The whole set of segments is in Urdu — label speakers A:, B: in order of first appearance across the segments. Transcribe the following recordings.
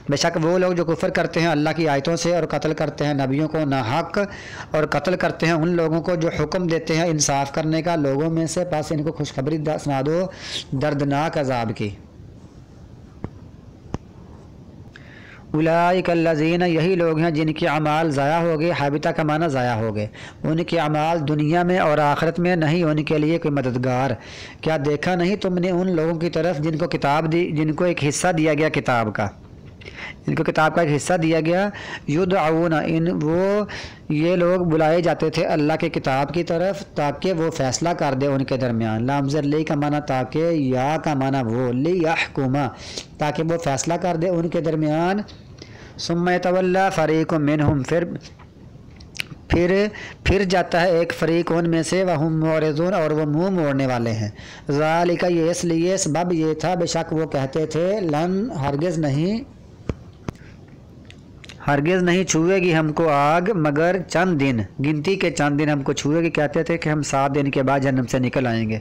A: بے شک وہ لوگ جو کفر کرتے ہیں اللہ کی آیتوں سے اور قتل کرتے ہیں نبیوں کو ناحق اور قتل کرتے ہیں ان لوگوں کو جو حکم دیتے ہیں انصاف کرنے کا لوگوں میں سے، پس ان کو خوشخبری سنا دو دردناک عذاب کی۔ اولئک الذین، یہی لوگ ہیں جن کے اعمال ضائع ہو گئے، حابطہ کا معنی ضائع ہو گئے، ان کے اعمال دنیا میں اور آخرت میں نہیں ان کے لیے کوئی مددگار۔ کیا دیکھا نہیں تم نے ان لوگوں کی طرف جن کو کتاب دی، جن کو ایک حصہ دیا گیا کتاب کا، ان کو کتاب کا ایک حصہ دیا گیا، یدعون، یہ لوگ بلائے جاتے تھے اللہ کے کتاب کی طرف تاکہ وہ فیصلہ کر دے ان کے درمیان۔ لام زر لی کا معنی تاکہ، یا کا معنی وہ، لیحکما، تاکہ وہ فیصلہ کر دے ان کے درمیان۔ ثم یتولی فریق منہم، پھر جاتا ہے ایک فریق ان میں سے، وہم معرضون، اور وہ منہ موڑنے والے ہیں۔ ذالک، یہ اس لیے، سبب یہ تھا، بے شک وہ کہتے تھے، لن، ہرگز نہیں چھوئے گی ہم کو آگ مگر چند دن، گنتی کے چند دن ہم کو چھوئے گی، کہتے تھے کہ ہم 7 دن کے بعد جہنم سے نکل آئیں گے۔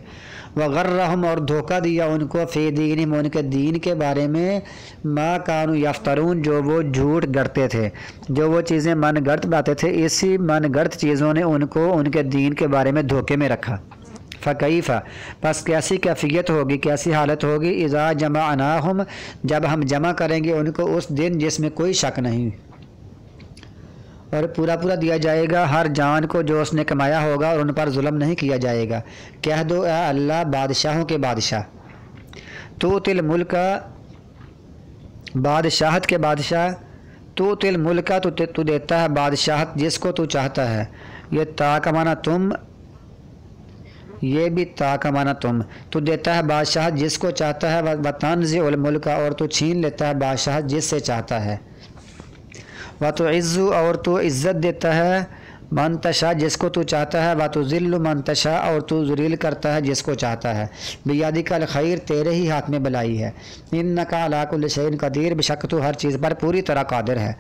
A: وغرہم، اور دھوکہ دیا ان کو، فی دینہم، ان کے دین کے بارے میں، ما کانوا یفترون، جو وہ جھوٹ گڑھتے تھے، جو وہ چیزیں من گڑھ باتیں تھے، اسی من گڑھ چیزوں نے ان کو ان کے دین کے بارے میں دھوکے میں رکھا۔ فکیف، پس کیسی کیفیت ہوگی، کیسی حالت ہوگی، اذا جمعناہم، جب ہم جمع کریں گے ان کو اس دن جس میں کوئی شک نہیں، اور پورا دیا جائے گا ہر جان کو جو اس نے کمایا ہوگا، اور ان پر ظلم نہیں کیا جائے گا۔ کہہ دو اے اللہ بادشاہوں کے بادشاہ، توتی الملک، بادشاہت کے بادشاہ، توتی الملک، تو دیتا ہے بادشاہت جس کو تو چاہتا ہے، یہ تا کا معنی تم، یہ بھی تا کا معنی تم، تو دیتا ہے بادشاہت جس کو چاہتا ہے، وتنزع الملک، اور تو چھین لیتا ہے بادشاہت جس سے چاہتا ہے، وتعز، اور تو عزت دیتا ہے، من تشاء، جس کو تو چاہتا ہے، وتذل من تشاء، اور تو ذلیل کرتا ہے جس کو چاہتا ہے، بیدک الخیر، تیرے ہی ہاتھ میں بھلائی ہے، انک علی کل شیء قدیر، بے شک تو ہر چیز پر پوری طرح قادر ہے،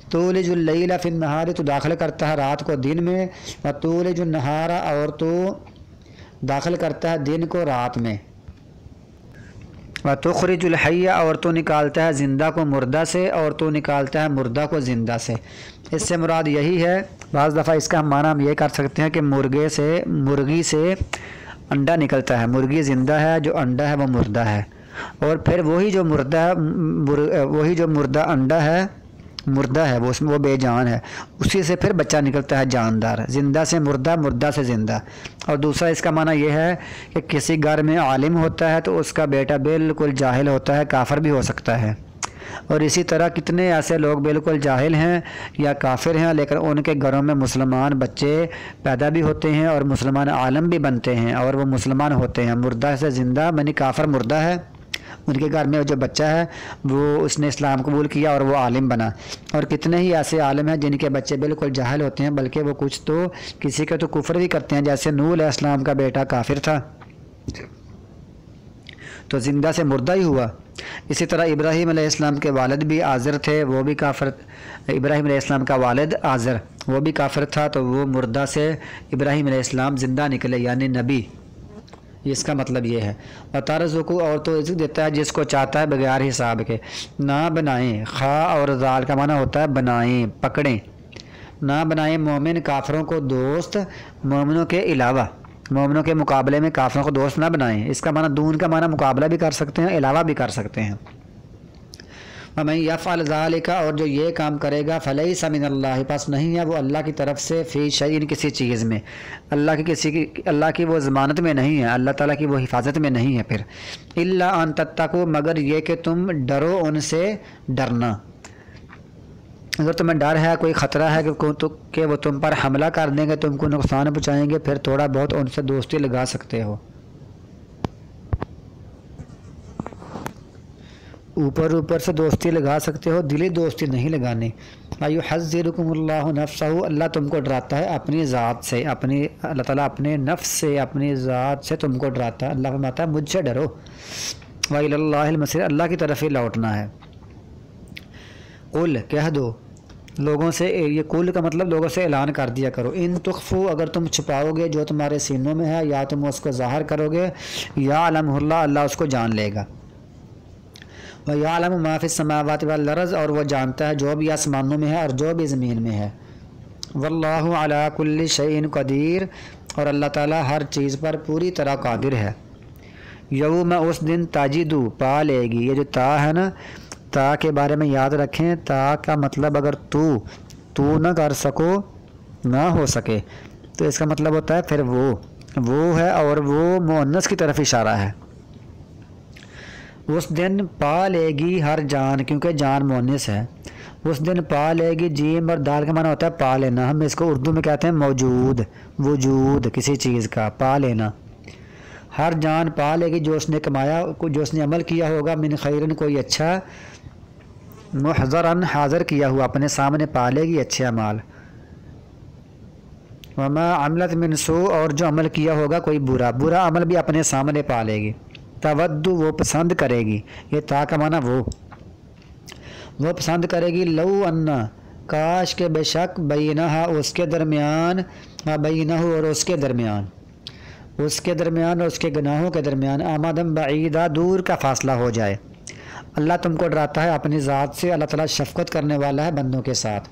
A: تولج اللیل فی النہار، تو داخل کرتا ہے رات کو دن میں، وتولج النہار، اور تو داخل کرتا ہے دن کو رات میں، وتخرج الحی، اور تو نکالتا ہے زندہ کو مردہ سے، اور تو نکالتا ہے مردہ کو زندہ سے۔ اس سے مراد یہی ہے، بعض دفعہ اس کا معنی ہم یہ کر سکتے ہیں کہ مرغی سے انڈا نکلتا ہے، مرغی زندہ ہے، جو انڈا ہے وہ مردہ ہے، اور پھر وہی جو مردہ انڈا ہے، مردہ ہے وہ بے جان ہے، اسی سے پھر بچہ نکلتا ہے جاندار، زندہ سے مردہ، مردہ سے زندہ۔ اور دوسرا اس کا معنی یہ ہے کہ کسی گھر میں عالم ہوتا ہے تو اس کا بیٹا بالکل جاہل ہوتا ہے، کافر بھی ہو سکتا ہے، اور اسی طرح کتنے ایسے لوگ بالکل جاہل ہیں یا کافر ہیں لیکن ان کے گھروں میں مسلمان بچے پیدا بھی ہوتے ہیں اور مسلمان عالم بھی بنتے ہیں، اور وہ مسلمان ہوتے ہیں، مردہ سے زندہ، یعنی کافر مردہ ہے، ان کے گھر میں جو بچہ ہے وہ اس نے اسلام قبول کیا اور وہ عالم بنا، اور کتنے ہی ایسے عالم ہیں جن کے بچے بالکل جاہل ہوتے ہیں، بلکہ وہ کچھ تو کسی کے تو کفر بھی کرتے ہیں، جیسے نوح علیہ السلام کا بیٹا کافر تھا تو زندہ سے مردہ ہی ہوا۔ اسی طرح ابراہیم علیہ السلام کے والد بھی آزر تھے، وہ بھی کافر، ابراہیم علیہ السلام کا والد آزر وہ بھی کافر تھا، تو وہ مردہ سے ابراہیم علیہ السلام زندہ نکلے، یعنی نبی، اس کا مطلب یہ ہے۔ وترزق، اور تو رزق دیتا ہے جس کو چاہتا ہے بغیر حساب کے۔ نہ بنائیں، خا اور ذال کا معنی ہوتا ہے بنائیں، پکڑیں، نہ بنائیں مومن کافروں کو دوست، مومنوں کے علاوہ، مومنوں کے مقابلے میں کافروں کو دوست نہ بنائیں، اس کا معنی دون کا معنی مقابلہ بھی کر سکتے ہیں، علاوہ بھی کر سکتے ہیں۔ ومن یفعل ذلک، اور جو یہ کام کرے گا، فلیس من اللہ، پس نہیں ہے وہ اللہ کی طرف سے، فی شیء، کسی چیز میں، اللہ کی وہ ضمانت میں نہیں ہے، اللہ تعالیٰ کی وہ حفاظت میں نہیں ہے، پھر الا ان تتقوا، مگر یہ کہ تم ڈرو ان سے، ڈرنا، اگر تمہیں ڈر ہے، کوئی خطرہ ہے کہ وہ تم پر حملہ کر دیں گے، تم کو نقصان پہنچائیں گے، پھر تھوڑا بہت ان سے دوستی لگا سکتے ہو، اوپر سے دوستی لگا سکتے ہو، دلی دوستی نہیں لگانی۔ یحذرکم اللہ نفسہ، اللہ تم کو ڈراتا ہے اپنی ذات سے، اللہ تعالیٰ اپنے نفس سے، اپنی ذات سے تم کو ڈراتا ہے، اللہ فرماتا ہے مجھ سے ڈرو، وإلی اللہ المصیر، اللہ کی طرف ہی لوٹنا ہے۔ قل، کہہ دو لوگوں سے، یہ قل کا مطلب لوگوں سے اعلان کر دیا کرو، ان تخفو، اگر تم چھپاؤ گے جو تمہارے سینوں میں ہے، یا تم اس کو ظاہر کرو گے، یعلمہ اللہ، اللہ اس کو جان لے گا، وَيَعْلَمُ مَا فِي السَّمَاوَاتِ وَالْأَرْضِ اور وہ جانتا ہے جو بھی آسمانوں میں ہے اور جو بھی زمین میں ہے. وَاللَّهُ عَلَى كُلِّ شَيْءٍ قدیر اور اللہ تعالیٰ ہر چیز پر پوری طرح قادر ہے. یوم اس دن تجدو پا لے گی. یہ جو تا ہے نا، تا کے بارے میں یاد رکھیں. تا کا مطلب اگر تو نہ کر سکو، نہ ہو سکے، تو اس کا مطلب ہوتا ہے پھر وہ ہے، اور وہ مؤنث کی طرف اشارہ ہے. اس دن پا لے گی ہر جان، کیونکہ جان مؤنث ہے. اس دن پا لے گی، جیم اور دال کا معنی ہوتا ہے پا لینا. ہم اس کو اردو میں کہتے ہیں موجود، وجود کسی چیز کا پا لینا. ہر جان پا لے گی جو اس نے کمایا، جو اس نے عمل کیا ہوگا. من خیرن کوئی اچھا، محضرن حاضر کیا ہوا اپنے سامنے پا لے گی اچھے اعمال. وما عملت من سوء اور جو عمل کیا ہوگا کوئی برا عمل بھی اپنے سامنے پا لے گی. تودو وہ پسند کرے گی. یہ تا کا معنی وہ پسند کرے گی. لو ان کاش کے بے شک بینہ اس کے درمیان، بینہ اور اس کے درمیان اور اس کے گناہوں کے درمیان، آمدم بعیدہ دور کا فاصلہ ہو جائے. اللہ تم کو ڈراتا ہے اپنی ذات سے. اللہ تعالیٰ شفقت کرنے والا ہے بندوں کے ساتھ.